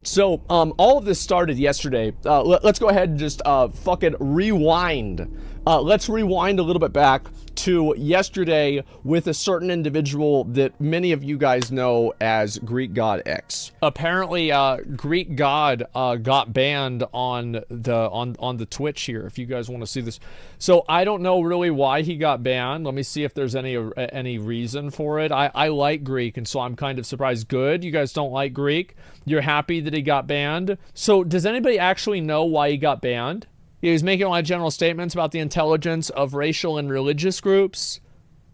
So, all of this started yesterday. Let's go ahead and just fucking rewind. Let's rewind a little bit back to yesterday with a certain individual that many of you guys know as Greekgodx. Apparently, Greek God got banned on the Twitch here. If you guys want to see this, so I don't know really why he got banned. Let me see if there's any reason for it. I like Greek, and so I'm kind of surprised. Good, you guys don't like Greek. You're happy that he got banned. So does anybody actually know why he got banned? He was making a lot of general statements about the intelligence of racial and religious groups.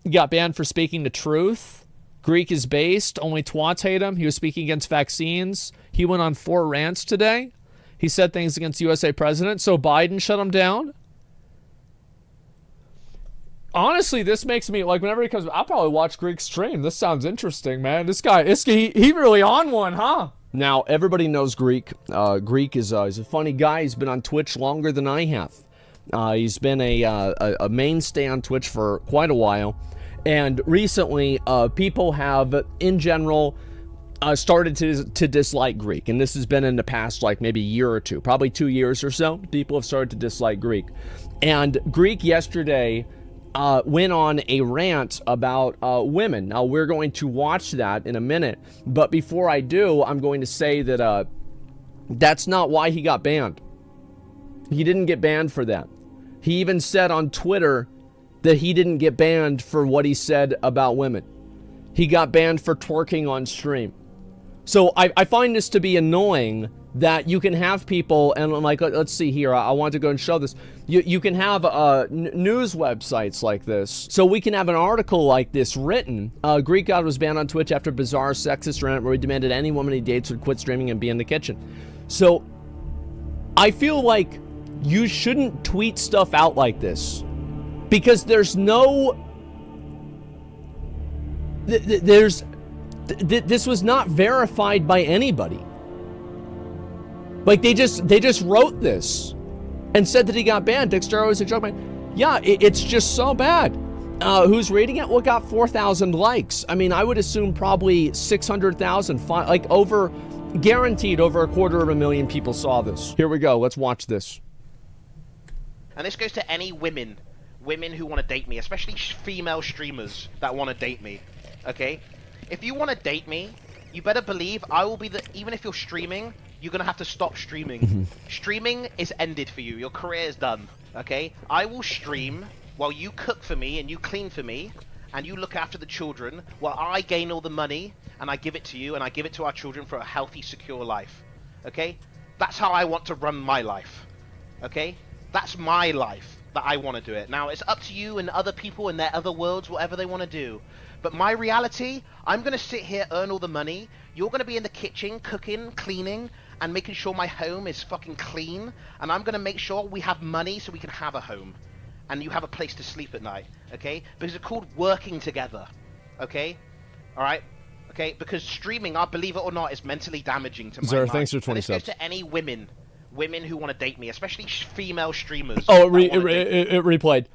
He got banned for speaking the truth. Greek is based. Only twats hate him. He was speaking against vaccines. He went on 4 rants today. He said things against the USA president. So Biden shut him down. Honestly, this makes me, like, whenever he comes, I'll probably watch Greek stream. This sounds interesting, man. This guy, he really on one, huh? Now, everybody knows Greek. Greek is he's a funny guy. He's been on Twitch longer than I have. He's been a mainstay on Twitch for quite a while. And recently, people have, in general, started to dislike Greek. And this has been in the past, like, maybe a year or two. Probably 2 years or so. People have started to dislike Greek. And Greek yesterday went on a rant about women. Now, we're going to watch that in a minute. But before I do, I'm going to say that that's not why he got banned. He didn't get banned for that. He even said on Twitter that he didn't get banned for what he said about women. He got banned for twerking on stream. So I find this to be annoying that you can have people, and I'm like, let's see here, I want to go and show this. You can have news websites like this. So we can have an article like this written. Greek God was banned on Twitch after bizarre sexist rant where he demanded any woman he dates would quit streaming and be in the kitchen. So I feel like you shouldn't tweet stuff out like this because there's no... This was not verified by anybody. Like, they just wrote this and said that he got banned. Dexter was a joke, man. Yeah, it's just so bad. Who's reading it? Well, it got 4,000 likes. I mean, I would assume probably 600,000, like over, guaranteed over 250,000 people saw this. Here we go. Let's watch this. And this goes to any women who want to date me, especially female streamers that want to date me, okay? If you want to date me, you better believe I will be even if you're streaming, you're going to have to stop streaming. Streaming is ended for you. Your career is done, okay? I will stream while you cook for me and you clean for me and you look after the children while I gain all the money and I give it to you and I give it to our children for a healthy, secure life, okay? That's how I want to run my life, okay? That's my life that I want to do it. Now, it's up to you and other people in their other worlds, whatever they want to do. But my reality, I'm going to sit here, earn all the money. You're going to be in the kitchen, cooking, cleaning, and making sure my home is fucking clean. And I'm going to make sure we have money so we can have a home. And you have a place to sleep at night, okay? Because it's called working together, okay? All right? Okay? Because streaming, I believe it or not, is mentally damaging to my mind. Thanks for 20 subs. This goes to any women who want to date me, especially female streamers. Oh, it replayed.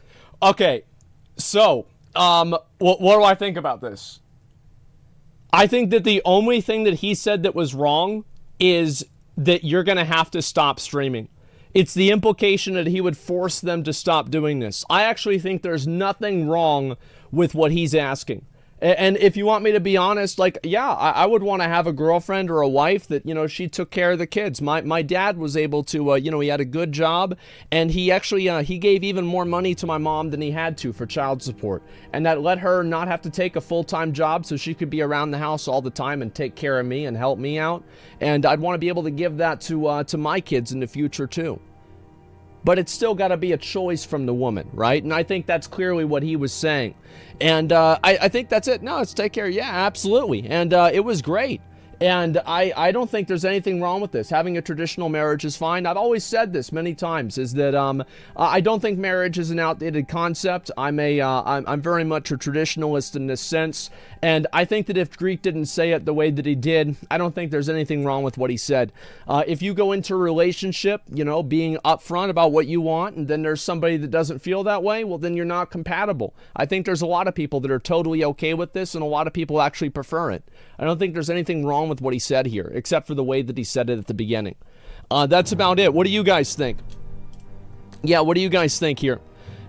Okay, so... what do I think about this? I think that the only thing that he said that was wrong is that you're going to have to stop streaming. It's the implication that he would force them to stop doing this. I actually think there's nothing wrong with what he's asking. And if you want me to be honest, like, yeah, I would want to have a girlfriend or a wife that, you know, she took care of the kids. My dad was able to, you know, he had a good job, and he actually, he gave even more money to my mom than he had to for child support. And that let her not have to take a full-time job so she could be around the house all the time and take care of me and help me out. And I'd want to be able to give that to my kids in the future, too. But it's still got to be a choice from the woman, right? And I think that's clearly what he was saying. And I think that's it. No, it's take care. Yeah, absolutely. And it was great. And I don't think there's anything wrong with this. Having a traditional marriage is fine. I've always said this many times, is that I don't think marriage is an outdated concept. I'm very much a traditionalist in this sense. And I think that if Greek didn't say it the way that he did, I don't think there's anything wrong with what he said. If you go into a relationship, you know, being upfront about what you want, and then there's somebody that doesn't feel that way, well, then you're not compatible. I think there's a lot of people that are totally okay with this, and a lot of people actually prefer it. I don't think there's anything wrong wrong with what he said here, except for the way that he said it at the beginning. That's about it. What do you guys think? Yeah, what do you guys think here?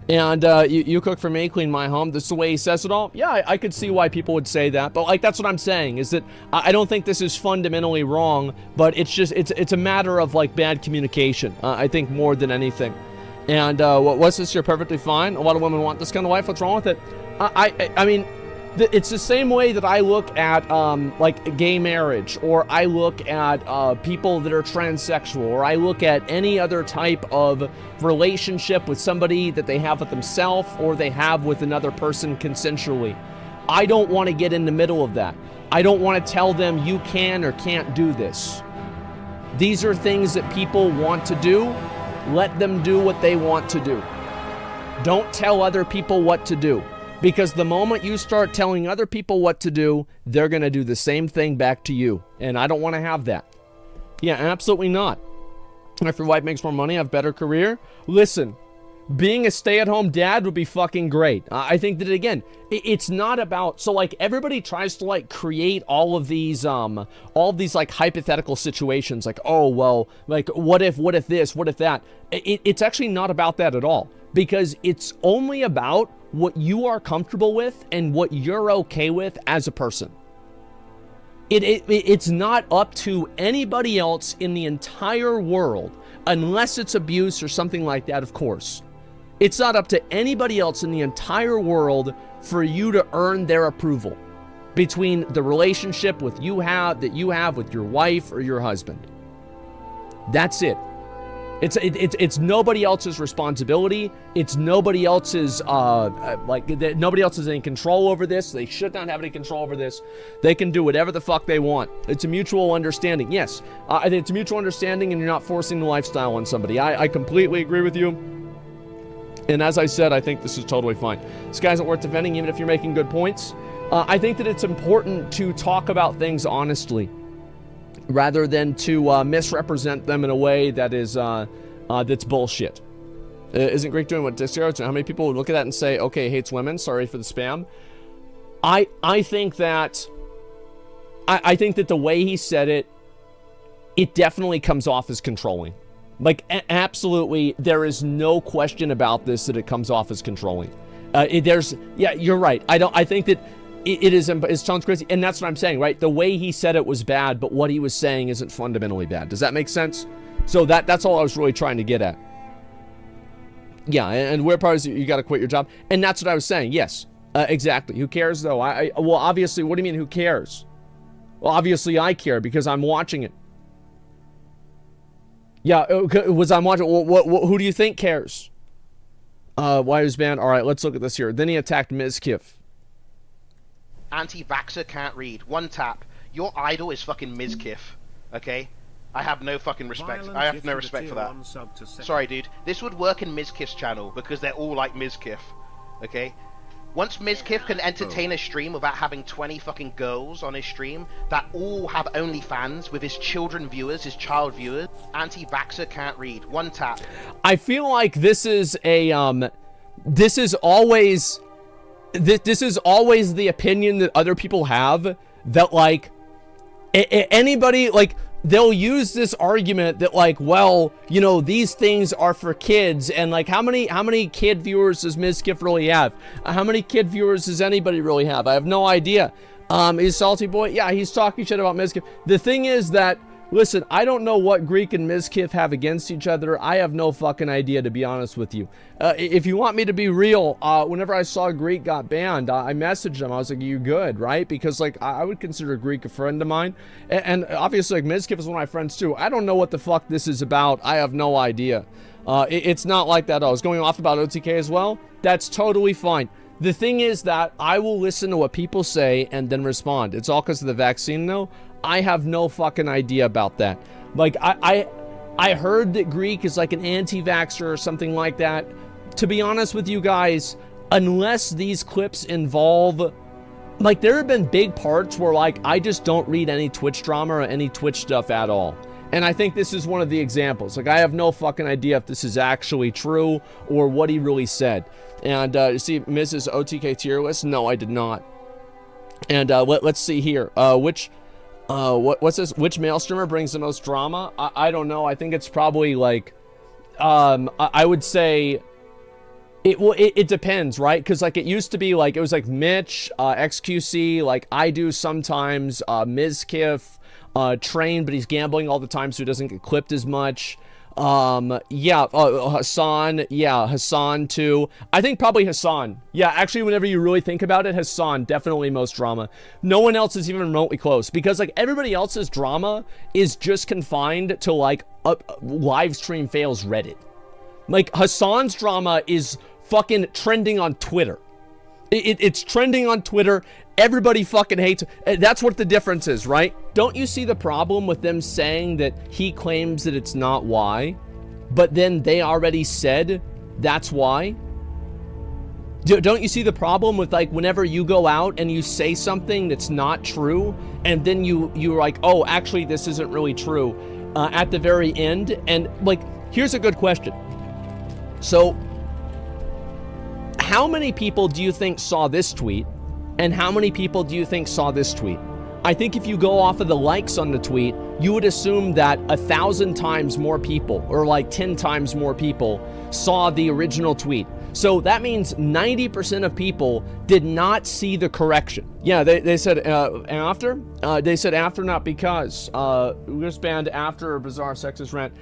And you cook for me, clean my home. This is the way he says it all. Yeah, I could see why people would say that. But like, that's what I'm saying, is that I don't think this is fundamentally wrong, but it's just, it's a matter of like bad communication, I think, more than anything. And what's this? You're perfectly fine. A lot of women want this kind of wife. What's wrong with it? I mean, it's the same way that I look at like gay marriage, or I look at people that are transsexual, or I look at any other type of relationship with somebody that they have with themselves or they have with another person consensually. I don't want to get in the middle of that. I don't want to tell them you can or can't do this. These are things that people want to do. Let them do what they want to do. Don't tell other people what to do. Because the moment you start telling other people what to do, they're going to do the same thing back to you. And I don't want to have that. Yeah, absolutely not. If your wife makes more money, have a better career, listen, being a stay-at-home dad would be fucking great. I think that, again, it's not about, so like everybody tries to like create all of these like hypothetical situations, like, oh, well, like what if this, what if that? It's actually not about that at all, because it's only about what you are comfortable with and what you're okay with as a person. It's not up to anybody else in the entire world, unless it's abuse or something like that, of course. It's not up to anybody else in the entire world for you to earn their approval between the relationship that you have with your wife or your husband. That's it. It's nobody else's responsibility. It's nobody else's, nobody else is in control over this. They should not have any control over this. They can do whatever the fuck they want. It's a mutual understanding. Yes, it's a mutual understanding, and you're not forcing the lifestyle on somebody. I completely agree with you. And as I said, I think this is totally fine. This guy isn't worth defending, even if you're making good points. I think that it's important to talk about things honestly, rather than to misrepresent them in a way that is that's bullshit. Isn't Greek doing what Disco's doing? How many people would look at that and say, okay, hates women, sorry for the spam? I think that the way he said it, it definitely comes off as controlling. Like, absolutely, there is no question about this, that it comes off as controlling. Yeah, you're right. I think that it sounds crazy, and that's what I'm saying, right? The way he said it was bad, but what he was saying isn't fundamentally bad. Does that make sense? So that's all I was really trying to get at. Yeah, and where part is you got to quit your job, and that's what I was saying. Yes, exactly. Who cares though? Well, obviously, what do you mean who cares? Well, obviously I care because I'm watching it. Yeah, was I watching? Who do you think cares? Why was banned? All right, let's look at this here. Then he attacked Mizkif. Anti-vaxxer can't read. One tap. Your idol is fucking Mizkif. Okay? I have no fucking respect. I have no respect for that. Sorry, dude. This would work in Mizkif's channel because they're all like Mizkif. Okay? Once Mizkif can entertain a stream without having 20 fucking girls on his stream that all have OnlyFans with his children viewers, his child viewers, anti-vaxxer can't read. One tap. I feel like this is a, this is always the opinion that other people have, that like, anybody, like, they'll use this argument that like, well, you know, these things are for kids, and like, how many kid viewers does Mizkif really have? How many kid viewers does anybody really have? I have no idea. Is Salty Boy? Yeah, he's talking shit about Mizkif. The thing is that, listen, I don't know what Greek and Mizkif have against each other. I have no fucking idea, to be honest with you. If you want me to be real, whenever I saw Greek got banned, I messaged him. I was like, you good, right? Because, like, I would consider Greek a friend of mine. And obviously, like, Mizkif is one of my friends, too. I don't know what the fuck this is about. I have no idea. It's not like that. I was going off about OTK as well. That's totally fine. The thing is that I will listen to what people say and then respond. It's all because of the vaccine, though. I have no fucking idea about that. Like, I heard that Greek is like an anti-vaxxer or something like that. To be honest with you guys, unless these clips involve, like, there have been big parts where, like, I just don't read any Twitch drama or any Twitch stuff at all. And I think this is one of the examples. Like, I have no fucking idea if this is actually true or what he really said. And, you see Mrs. OTK tier list? No, I did not. And, let's see here. What's this? Which male streamer brings the most drama? I don't know. I think it's probably like, I would say, it depends, right? Because like it used to be like, it was like Mitch, XQC, like I do sometimes, Mizkif, Train, but he's gambling all the time, so he doesn't get clipped as much. Yeah, Hassan, yeah, Hassan too. I think probably Hassan. Yeah, actually, whenever you really think about it, Hassan, definitely most drama. No one else is even remotely close, because like everybody else's drama is just confined to like live stream fails Reddit. Like Hassan's drama is fucking trending on Twitter. It's trending on Twitter. Everybody fucking hates it. That's what the difference is, right? Don't you see the problem with them saying that he claims that it's not why, but then they already said that's why? Don't you see the problem with like whenever you go out and you say something that's not true, and then you're like, oh, actually this isn't really true at the very end? And like, here's a good question. So, how many people do you think saw this tweet? And how many people do you think saw this tweet? I think if you go off of the likes on the tweet, you would assume that 1,000 times more people, or like 10 times more people, saw the original tweet. So that means 90% of people did not see the correction. Yeah, they said after. They said after, not because. Greekgodx Banned after a bizarre sexist rant.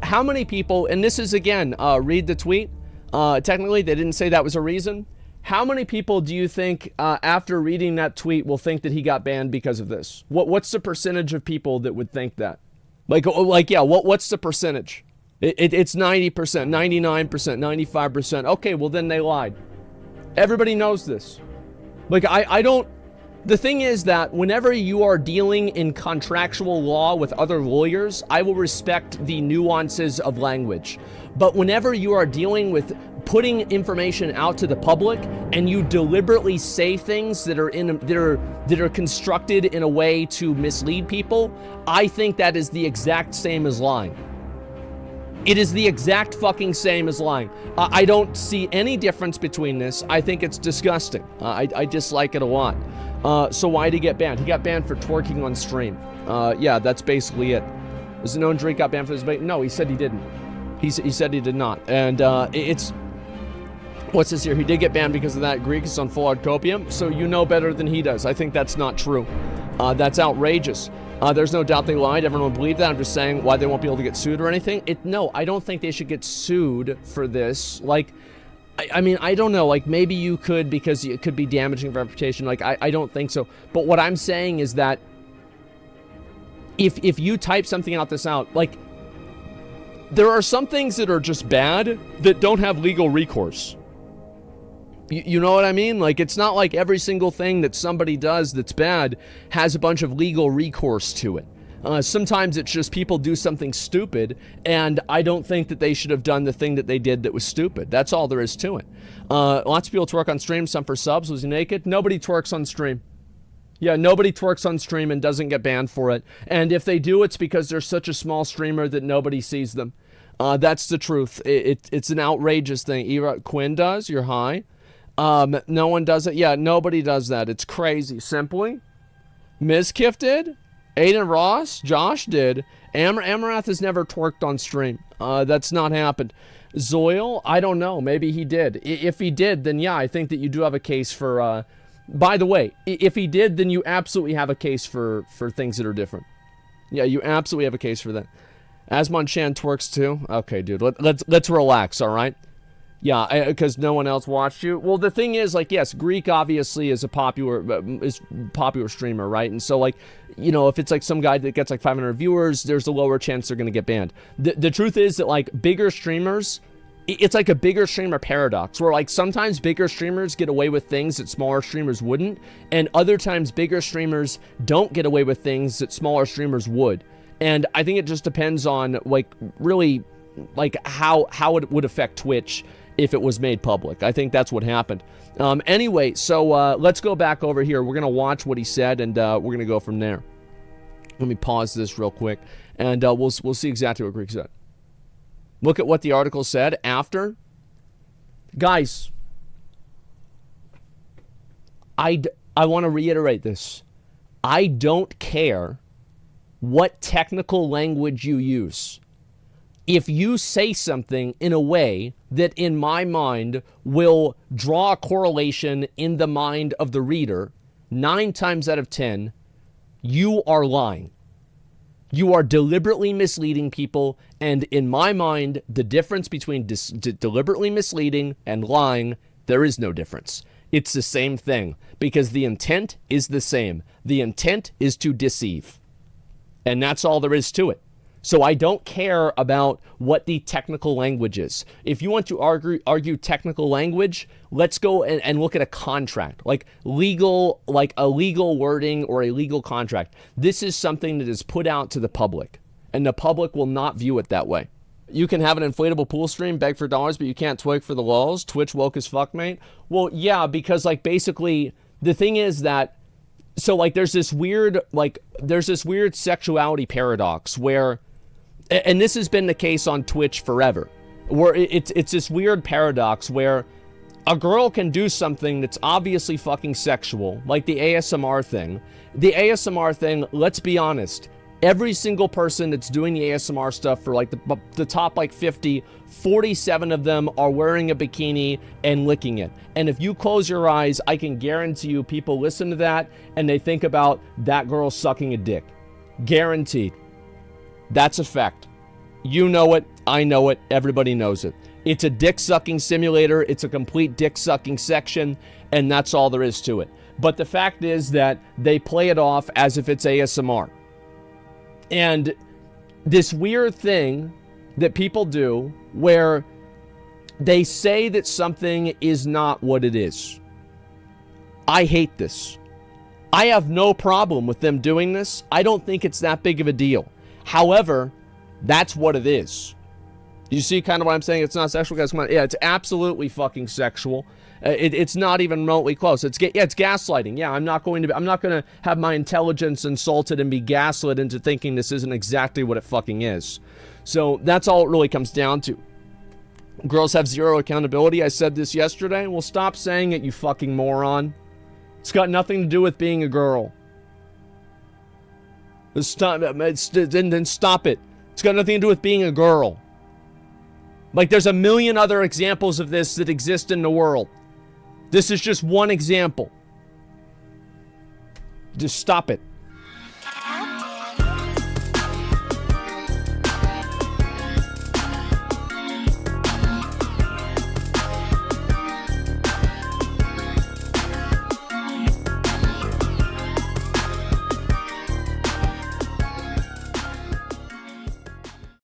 How many people, and this is again, read the tweet. Technically, they didn't say that was a reason. How many people do you think, after reading that tweet, will think that he got banned because of this? What's the percentage of people that would think that? Like, yeah, what's the percentage? It's 90%, 99%, 95%. Okay, well then they lied. Everybody knows this. Like, I don't... The thing is that whenever you are dealing in contractual law with other lawyers, I will respect the nuances of language. But whenever you are dealing with putting information out to the public and you deliberately say things that are constructed in a way to mislead people, I think that is the exact same as lying. It is the exact fucking same as lying. I don't see any difference between this. I think it's disgusting. I dislike it a lot. So why did he get banned? He got banned for twerking on stream. Yeah, that's basically it. Is it known Drake got banned for this? No, he said he didn't. He said he did not. And it's... What's this here? He did get banned because of that. Greek is on full-hard copium, so you know better than he does. I think that's not true. That's outrageous. There's no doubt they lied. Everyone will believe that. I'm just saying why they won't be able to get sued or anything. No, I don't think they should get sued for this. Like, I mean, I don't know. Like, maybe you could because it could be damaging for reputation. Like, I don't think so. But what I'm saying is that if you type something out, like, there are some things that are just bad that don't have legal recourse. You know what I mean? Like, it's not like every single thing that somebody does that's bad has a bunch of legal recourse to it. Sometimes it's just people do something stupid, and I don't think that they should have done the thing that they did that was stupid. That's all there is to it. Lots of people twerk on stream, some for subs. Was he naked? Nobody twerks on stream. Yeah, nobody twerks on stream and doesn't get banned for it. And if they do, it's because they're such a small streamer that nobody sees them. That's the truth. It's an outrageous thing. Quinn does, you're high. No one does it. Yeah, nobody does that. It's crazy. Simply, Mizkif did. Aiden Ross, Josh did. Amarath has never twerked on stream. That's not happened. Zoil, I don't know. Maybe he did. If he did, then yeah, I think that you do have a case for, by the way, if he did, then you absolutely have a case for things that are different. Yeah, you absolutely have a case for that. Asmon Chan twerks too? Okay, dude, let's relax, all right? Yeah, because no one else watched you. Well, the thing is, like, yes, Greek obviously is a popular streamer, right? And so, like, you know, if it's like some guy that gets like 500 viewers, there's a lower chance they're gonna get banned. The truth is that like bigger streamers, it's like a bigger streamer paradox, where like sometimes bigger streamers get away with things that smaller streamers wouldn't, and other times bigger streamers don't get away with things that smaller streamers would. And I think it just depends on like really like how it would affect Twitch if it was made public. I think that's what happened. Anyway, so let's go back over here. We're going to watch what he said, and we're going to go from there. Let me pause this real quick, and we'll see exactly what Greek said. Look at what the article said after. Guys, I want to reiterate this. I don't care what technical language you use. If you say something in a way that in my mind will draw a correlation in the mind of the reader, 9 times out of 10, you are lying. You are deliberately misleading people, and in my mind, the difference between deliberately misleading and lying, there is no difference. It's the same thing, because the intent is the same. The intent is to deceive. And that's all there is to it. So I don't care about what the technical language is. If you want to argue technical language, let's go and look at a contract, like a legal wording or a legal contract. This is something that is put out to the public, and the public will not view it that way. You can have an inflatable pool stream, beg for dollars, but you can't twig for the lulz. Twitch woke as fuck, mate. Well, yeah, because like basically the thing is that, so like there's this weird sexuality paradox where, and this has been the case on Twitch forever, where it's this weird paradox where a girl can do something that's obviously fucking sexual, like the ASMR thing. The ASMR thing, let's be honest, every single person that's doing the ASMR stuff for like the top like 50, 47 of them are wearing a bikini and licking it. And if you close your eyes, I can guarantee you people listen to that and they think about that girl sucking a dick. Guaranteed. That's a fact. You know it. I know it. Everybody knows it. It's a dick-sucking simulator. It's a complete dick-sucking section, and that's all there is to it. But the fact is that they play it off as if it's ASMR. And this weird thing that people do where they say that something is not what it is. I hate this. I have no problem with them doing this. I don't think it's that big of a deal. However, that's what it is. You see kind of what I'm saying? It's not sexual, guys. Come on. Yeah, it's absolutely fucking sexual. It's not even remotely close. It's gaslighting. Yeah, I'm not going to have my intelligence insulted and be gaslit into thinking this isn't exactly what it fucking is. So that's all it really comes down to. Girls have zero accountability. I said this yesterday. Well, stop saying it, you fucking moron. It's got nothing to do with being a girl. Then stop it. It's got nothing to do with being a girl. Like, there's a million other examples of this that exist in the world. This is just one example. Just stop it.